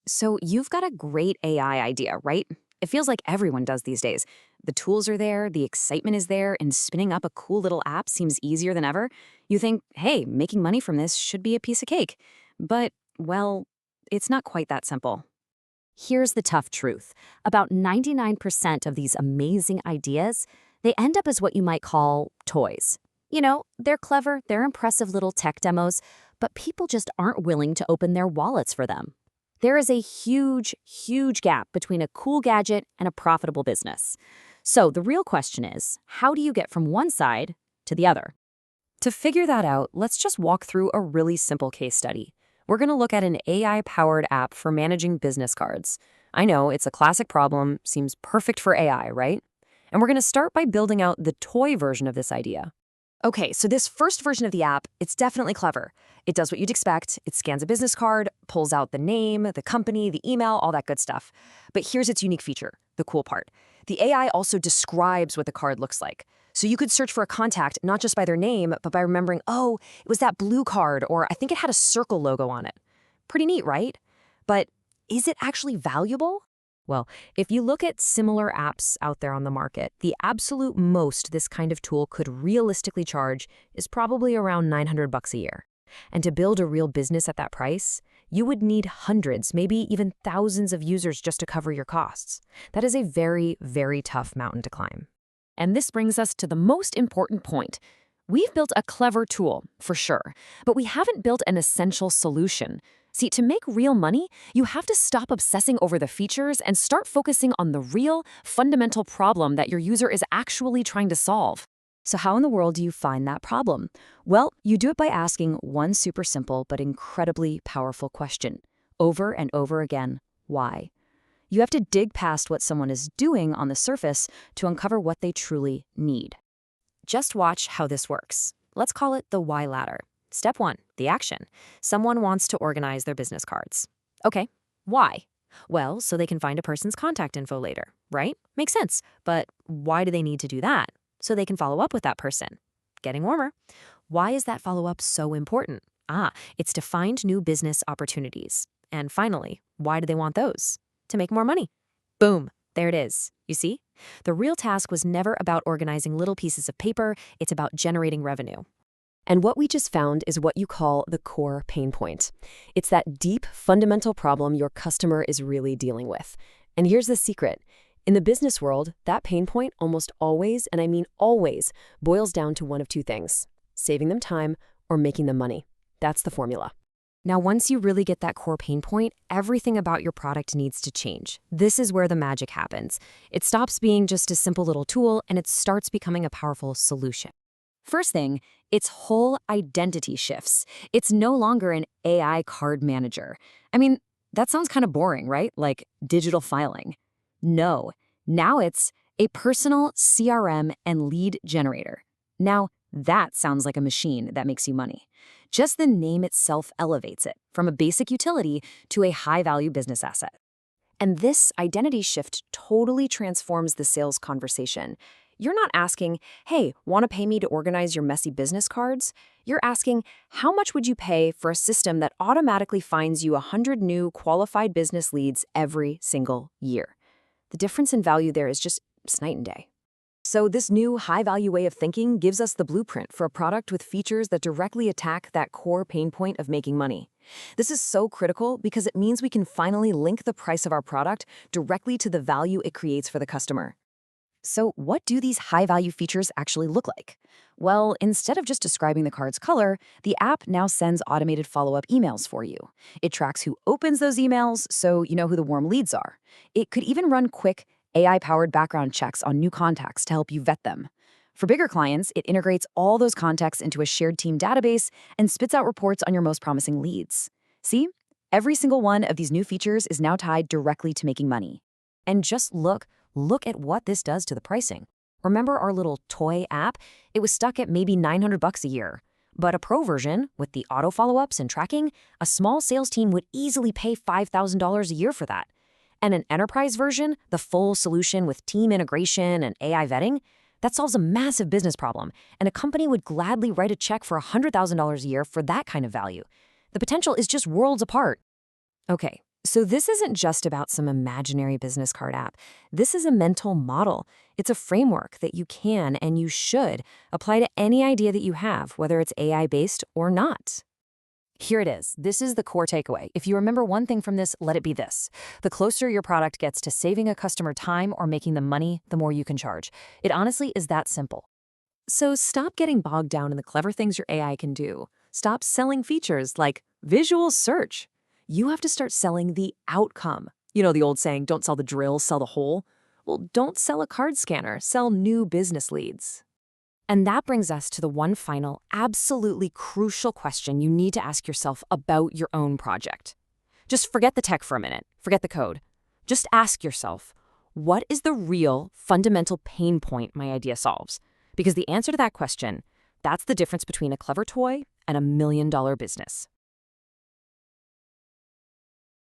So you've got a great AI idea, right? It feels like everyone does these days. The tools are there, the excitement is there, and spinning up a cool little app seems easier than ever. You think, hey, making money from this should be a piece of cake. But, well, it's not quite that simple. Here's the tough truth. About 99% of these amazing ideas, they end up as what you might call toys. They're clever, they're impressive little tech demos, but people just aren't willing to open their wallets for them. There is a huge, huge gap between a cool gadget and a profitable business. So the real question is, how do you get from one side to the other? To figure that out, let's just walk through a really simple case study. We're going to look at an AI-powered app for managing business cards. I know, it's a classic problem, seems perfect for AI, right? And we're going to start by building out the toy version of this idea. Okay, so this first version of the app, it's definitely clever. It does what you'd expect. It scans a business card, pulls out the name, the company, the email, all that good stuff. But here's its unique feature, the cool part. The AI also describes what the card looks like. So you could search for a contact not just by their name, but by remembering, oh, it was that blue card, or I think it had a circle logo on it. Pretty neat, right? But is it actually valuable? Well, if you look at similar apps out there on the market, the absolute most this kind of tool could realistically charge is probably around $900 a year. And to build a real business at that price, you would need hundreds, maybe even thousands of users just to cover your costs. That is a very, very tough mountain to climb. And this brings us to the most important point. We've built a clever tool, for sure, but we haven't built an essential solution. See, to make real money, you have to stop obsessing over the features and start focusing on the real, fundamental problem that your user is actually trying to solve. So how in the world do you find that problem? Well, you do it by asking one super simple but incredibly powerful question, over and over again: why? You have to dig past what someone is doing on the surface to uncover what they truly need. Just watch how this works. Let's call it the why ladder. Step 1, the action. Someone wants to organize their business cards. Okay, why? Well, so they can find a person's contact info later, right? Makes sense. But why do they need to do that? So they can follow up with that person. Getting warmer. Why is that follow-up so important? It's to find new business opportunities. And finally, why do they want those? To make more money. Boom, there it is. You see? The real task was never about organizing little pieces of paper, it's about generating revenue. And what we just found is what you call the core pain point. It's that deep, fundamental problem your customer is really dealing with. And here's the secret. In the business world, that pain point almost always, and I mean always, boils down to one of two things: saving them time or making them money. That's the formula. Now, once you really get that core pain point, everything about your product needs to change. This is where the magic happens. It stops being just a simple little tool and it starts becoming a powerful solution. First thing, its whole identity shifts. It's no longer an AI card manager. I mean, that sounds kind of boring, right? Like digital filing. No, now it's a personal CRM and lead generator. Now, that sounds like a machine that makes you money. Just the name itself elevates it from a basic utility to a high-value business asset. And this identity shift totally transforms the sales conversation. You're not asking, hey, want to pay me to organize your messy business cards? You're asking, how much would you pay for a system that automatically finds you 100 new qualified business leads every single year? The difference in value there is just night and day. So this new high-value way of thinking gives us the blueprint for a product with features that directly attack that core pain point of making money. This is so critical because it means we can finally link the price of our product directly to the value it creates for the customer. So what do these high-value features actually look like? Well, instead of just describing the card's color, the app now sends automated follow-up emails for you. It tracks who opens those emails, so you know who the warm leads are. It could even run quick, AI-powered background checks on new contacts to help you vet them. For bigger clients, it integrates all those contacts into a shared team database and spits out reports on your most promising leads. See? Every single one of these new features is now tied directly to making money. And just look at what this does to the pricing. Remember our little toy app? It was stuck at maybe $900 a year. But a pro version, with the auto follow-ups and tracking, a small sales team would easily pay $5,000 a year for that. And an enterprise version, the full solution with team integration and AI vetting, that solves a massive business problem, and a company would gladly write a check for $100,000 a year for that kind of value. The potential is just worlds apart. Okay, So this isn't just about some imaginary business card app. This is a mental model. It's a framework that you can and you should apply to any idea that you have, whether it's AI-based or not. Here it is. This is the core takeaway. If you remember one thing from this, let it be this. The closer your product gets to saving a customer time or making them money, the more you can charge. It honestly is that simple. So stop getting bogged down in the clever things your AI can do. Stop selling features like visual search. You have to start selling the outcome. You know the old saying, don't sell the drill, sell the hole? Well, don't sell a card scanner, sell new business leads. And that brings us to the one final, absolutely crucial question you need to ask yourself about your own project. Just forget the tech for a minute, forget the code. Just ask yourself, what is the real, fundamental pain point my idea solves? Because the answer to that question, that's the difference between a clever toy and $1 million business.